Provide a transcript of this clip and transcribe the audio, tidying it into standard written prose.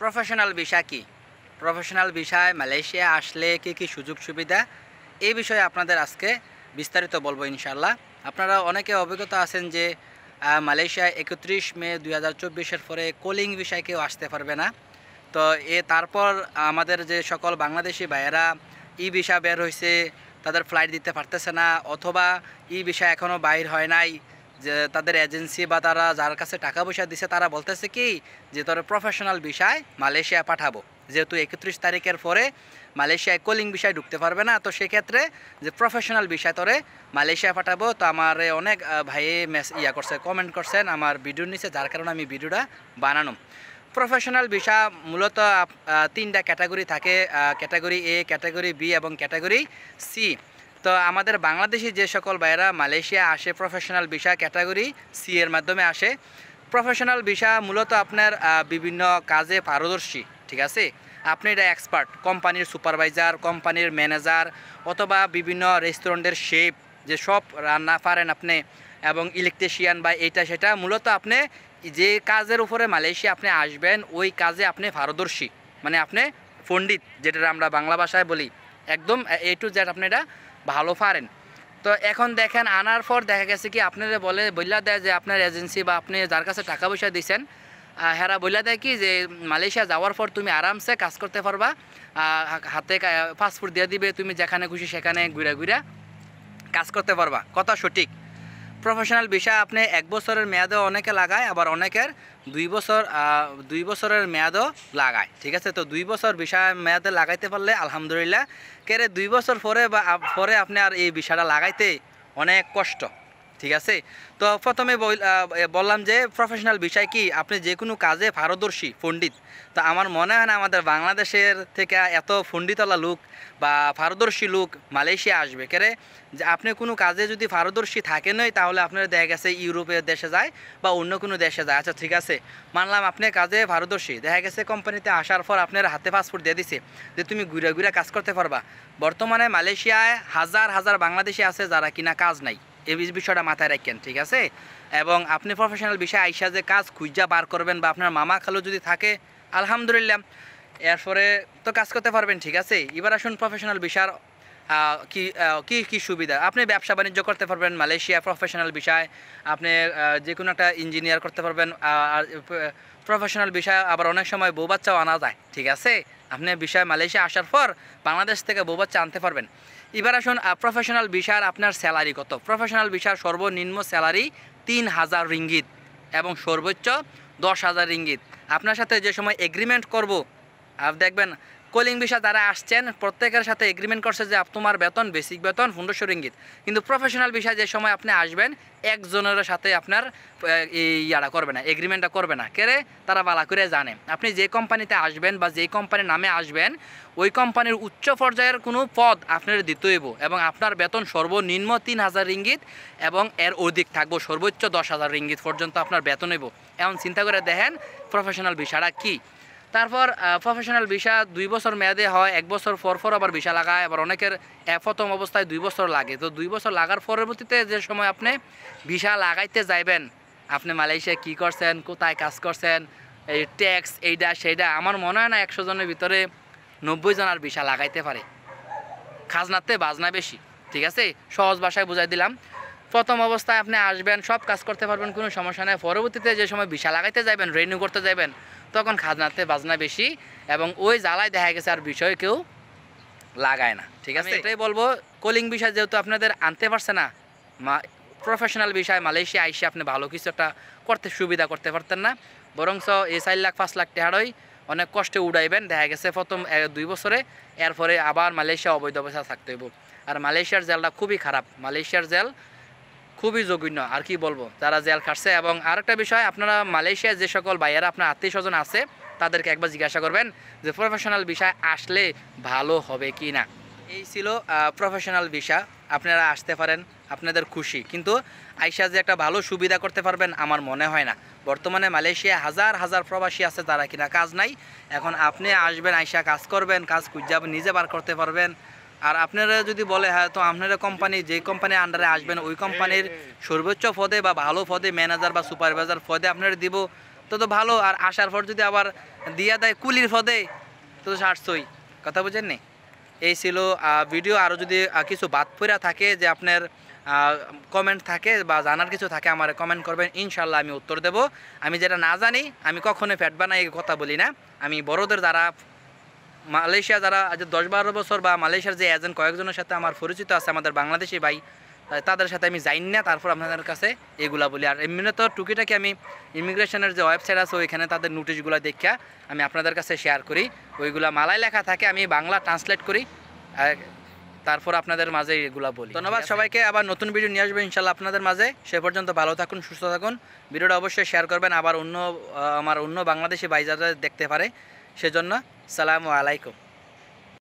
Professional visa কি? Professional ভিসায় Malaysia আসলে কী কী সুযোগ সুবিধা, এই বিষয়ে আপনাদের আজকে বিস্তারিত বলবো ইনশাআল্লাহ। আপনারা অনেকে অভিজ্ঞতা আছেন যে মালয়েশিয়ায় 31 মে 2024-এর পরে কলিং ভিসায় কেউ আসতে পারবে না। তো তারপর আমাদের যে সকল বাংলাদেশি ভাইয়েরা ই ভিসা বের হয়েছে, তাদের ফ্লাইট দিতে পারতেছে না, অথবা ই ভিসা এখনও বাইর হয় নাই, যে তাদের এজেন্সি বা তারা যার কাছে টাকা পয়সা দিছে তারা বলতেছে কি যে তোর প্রফেশনাল ভিসায় মালয়েশিয়া পাঠাবো, যেহেতু 31 তারিখের পরে মালয়েশিয়ায় কলিং ভিসায় ঢুকতে পারবে না। তো সেক্ষেত্রে যে প্রফেশনাল ভিসায় তোরে মালয়েশিয়া পাঠাবো। তো আমার অনেক ভাই করছে, কমেন্ট করছেন আমার ভিডিওর নিচে, যার কারণে আমি ভিডিওটা বানানো। প্রফেশনাল ভিসা মূলত তিনটা ক্যাটাগরি থাকে, ক্যাটাগরি এ, ক্যাটাগরি বি এবং ক্যাটাগরি সি। তো আমাদের বাংলাদেশি যে সকল ভাইয়েরা মালয়েশিয়া আসে প্রফেশনাল ভিসা ক্যাটাগরি সি এর মাধ্যমে আসে। প্রফেশনাল ভিসা মূলত আপনার বিভিন্ন কাজে পারদর্শী, ঠিক আছে, আপনি এটা এক্সপার্ট, কোম্পানির সুপারভাইজার, কোম্পানির ম্যানেজার, অথবা বিভিন্ন রেস্টুরেন্টের শেফ, যে সব রান্না পারেন আপনি, এবং ইলেকট্রিশিয়ান বা এটা সেটা, মূলত আপনি যে কাজের উপরে মালয়েশিয়া আপনি আসবেন ওই কাজে আপনি পারদর্শী, মানে আপনি পণ্ডিত, যেটা আমরা বাংলা ভাষায় বলি, একদম এ টু জেড আপনি এটা ভালো পারেন। তো এখন দেখেন, আনার পর দেখা গেছে কি আপনারা বইলা দেয় যে আপনার এজেন্সি বা আপনি যার কাছে টাকা পয়সা দিয়েছেন, হেরা বইলা দেয় কি যে মালয়েশিয়া যাওয়ার পর তুমি আরামসে কাজ করতে পারবা, হাতে পাসপোর্ট দিয়ে দিবে, তুমি যেখানে খুশি সেখানে ঘুরে ঘুরে কাজ করতে পারবা। কথা সঠিক। প্রফেশনাল ভিসা আপনি 1 বছরের মেয়াদও অনেকে লাগায়, আবার অনেকের 2 বছরের মেয়াদও লাগায়, ঠিক আছে। তো 2 বছর ভিসা মেয়াদে লাগাইতে পারলে আলহামদুলিল্লাহ। কেরে 2 বছর পরে আপনি আর এই ভিসাটা লাগাইতে অনেক কষ্ট, ঠিক আছে। তো প্রথমে বললাম যে প্রফেশনাল ভিসায় কি আপনি যে কোনো কাজে পারদর্শী, পণ্ডিত। তো আমার মনে হয় না আমাদের বাংলাদেশের থেকে এত পণ্ডিতলা লোক বা পারদর্শী লোক মালয়েশিয়া আসবে। কেরে যে আপনি কোনো কাজে যদি পারদর্শী থাকেনই, তাহলে আপনার দেখা গেছে ইউরোপের দেশে যায় বা অন্য কোনো দেশে যায়। আচ্ছা ঠিক আছে, মানলাম আপনি কাজে পারদর্শী, দেখা গেছে কোম্পানিতে আসার পর আপনার হাতে পাসপোর্ট দিয়ে দিছে যে তুমি ঘুরে ঘুরে কাজ করতে পারবা। বর্তমানে মালয়েশিয়ায় হাজার হাজার বাংলাদেশি আছে যারা কিনা কাজ নাই, এই বিষয়টা মাথায় রাখেন, ঠিক আছে। এবং আপনি প্রফেশনাল বিষয়ে আইসা যে কাজ খুঁজা বার করবেন, বা আপনার মামা খালু যদি থাকে আলহামদুলিল্লাহ, এরপরে তো কাজ করতে পারবেন, ঠিক আছে। এবার আসুন প্রফেশনাল ভিসার কি সুবিধা। আপনি ব্যবসা বাণিজ্য করতে পারবেন মালয়েশিয়া প্রফেশনাল বিষয়, আপনি যে কোনো একটা ইঞ্জিনিয়ার করতে পারবেন। আর প্রফেশনাল বিষয় আবার অনেক সময় বউ বাচ্চাও আনা যায়, ঠিক আছে। আপনি বিষয় মালয়েশিয়া আসার পর বাংলাদেশ থেকে বউ বাচ্চা আনতে পারবেন। এবার আসুন প্রফেশনাল ভিসার আপনার স্যালারি কত। প্রফেশনাল ভিসার সর্বনিম্ন স্যালারি 3000 রিঙ্গিত এবং সর্বোচ্চ 10,000 রিঙ্গিত। আপনার সাথে যে সময় এগ্রিমেন্ট করব, দেখবেন কলিং ভিসা যারা আসছেন প্রত্যেকের সাথে এগ্রিমেন্ট করছে যে তোমার বেতন, বেসিক বেতন 1500 রিঙ্গিত। কিন্তু প্রফেশনাল ভিসা যে সময় আপনি আসবেন একজনের সাথে আপনার করবে না, এগ্রিমেন্টটা করবে না। কেরে তারা বালা করে জানে আপনি যে কোম্পানিতে আসবেন বা যেই কোম্পানির নামে আসবেন ওই কোম্পানির উচ্চ পর্যায়ের কোনো পদ আপনার দিতে হইব, এবং আপনার বেতন সর্বনিম্ন 3000 রিঙ্গিত এবং এর অধিক থাকবো, সর্বোচ্চ 10,000 রিঙ্গিত পর্যন্ত আপনার বেতন হইব। এখন চিন্তা করে দেখেন প্রফেশনাল ভিসাটা কী। তারপর প্রফেশনাল ভিসা 2 বছর মেয়াদে হয়, 1 বছর পর আবার ভিসা লাগায়, আবার অনেকের প্রথম অবস্থায় 2 বছর লাগে। তো 2 বছর লাগার পরবর্তীতে যে সময় আপনি ভিসা লাগাইতে যাইবেন, আপনি মালয়েশিয়া কী করছেন, কোথায় কাজ করছেন, এই ট্যাক্স এইটা সেইটা, আমার মনে হয় না 100 জনের ভিতরে 90 জন আর ভিসা লাগাইতে পারে। খাজনাতে বাজনা বেশি, ঠিক আছে। সহজ ভাষায় বুঝাই দিলাম। প্রথম অবস্থায় আপনি আসবেন, সব কাজ করতে পারবেন, কোনো সমস্যা নেই। পরবর্তীতে যে সময় ভিসা লাগাইতে যাবেন, রিনিউ করতে যাবেন, তখন খাজনাতে বাজনা বেশি, এবং ওই জ্বালায় দেখা গেছে আর বিষয় কেউ লাগায় না, ঠিক আছে। এটাই বলবো, কলিং ভিসা যেহেতু আপনাদের আনতে পারছে না, প্রফেশনাল বিষয় মালয়েশিয়া আইসে আপনি ভালো কিছু একটা সুবিধা করতে পারতেন না, বরঞ্চ এই 4 লাখ 5 লাখ টাকারই অনেক কষ্টে উড়াইবেন। দেখা গেছে প্রথম 2 বছরে, এরপরে আবার মালয়েশিয়া অবৈধ অবস্থা থাকতে হইব। আর মালয়েশিয়ার জেলটা খুবই খারাপ, মালয়েশিয়ার জেল খুবই জঘন্য, আর কি বলবো, যারা জেল খাটছে। এবং আরেকটা বিষয়, আপনারা মালয়েশিয়ায় যে সকল ভাইয়েরা আপনার আত্মীয় স্বজন আছে তাদেরকে একবার জিজ্ঞাসা করবেন যে প্রফেশনাল বিষয় আসলে ভালো হবে কি না। এই ছিল প্রফেশনাল ভিসা। আপনারা আসতে পারেন, আপনাদের খুশি, কিন্তু আইসা যে একটা ভালো সুবিধা করতে পারবেন আমার মনে হয় না। বর্তমানে মালয়েশিয়া হাজার হাজার প্রবাসী আছে যারা কিনা কাজ নাই। এখন আপনি আসবেন, আইসা কাজ করবেন, কাজ খুঁজে নিজে বার করতে পারবেন। আর আপনারা যদি বলে হ্যাঁ, তো আপনারা কোম্পানি যে কোম্পানির আন্ডারে আসবেন ওই কোম্পানির সর্বোচ্চ পদে বা ভালো পদে ম্যানেজার বা সুপারভাইজার পদে আপনারা দিব, তো ভালো, আর আসার পর যদি আবার দিয়া দেয় কুলির পদে তো সারছই, কথা বুঝেন নি? এই ছিল ভিডিও। আরও যদি কিছু বাদ পড়া থাকে, যে আপনার কমেন্ট থাকে বা জানার কিছু থাকে, আমার কমেন্ট করবেন, ইনশাল্লাহ আমি উত্তর দেব। আমি যেটা না জানি আমি কখনোই ফ্যাট বানাই কথা বলি না। আমি বড়দের যারা মালয়েশিয়া যারা আজ 10-12 বছর বা মালয়েশিয়ার যে এজেন্ট কয়েকজনের সাথে আমার পরিচিত আছে, আমাদের বাংলাদেশি ভাই, তাদের সাথে আমি যাই না, তারপর আপনাদের কাছে এগুলা বলি। আর এমনি তো টুকিটাকি আমি ইমিগ্রেশনের যে ওয়েবসাইট আছে ওইখানে তাদের নোটিশগুলো দেখা আমি আপনাদের কাছে শেয়ার করি। ওইগুলা মালায় লেখা থাকে, আমি বাংলা ট্রান্সলেট করি, তারপর আপনাদের মাঝে এগুলা বলি। ধন্যবাদ সবাইকে, আবার নতুন ভিডিও নিয়ে আসবে ইনশাল্লাহ আপনাদের মাঝে। সে পর্যন্ত ভালো থাকুন, সুস্থ থাকুন। ভিডিওটা অবশ্যই শেয়ার করবেন, আবার আমার অন্য বাংলাদেশি ভাই যারা দেখতে পারে সেজন্য। সালামু আলাইকুম।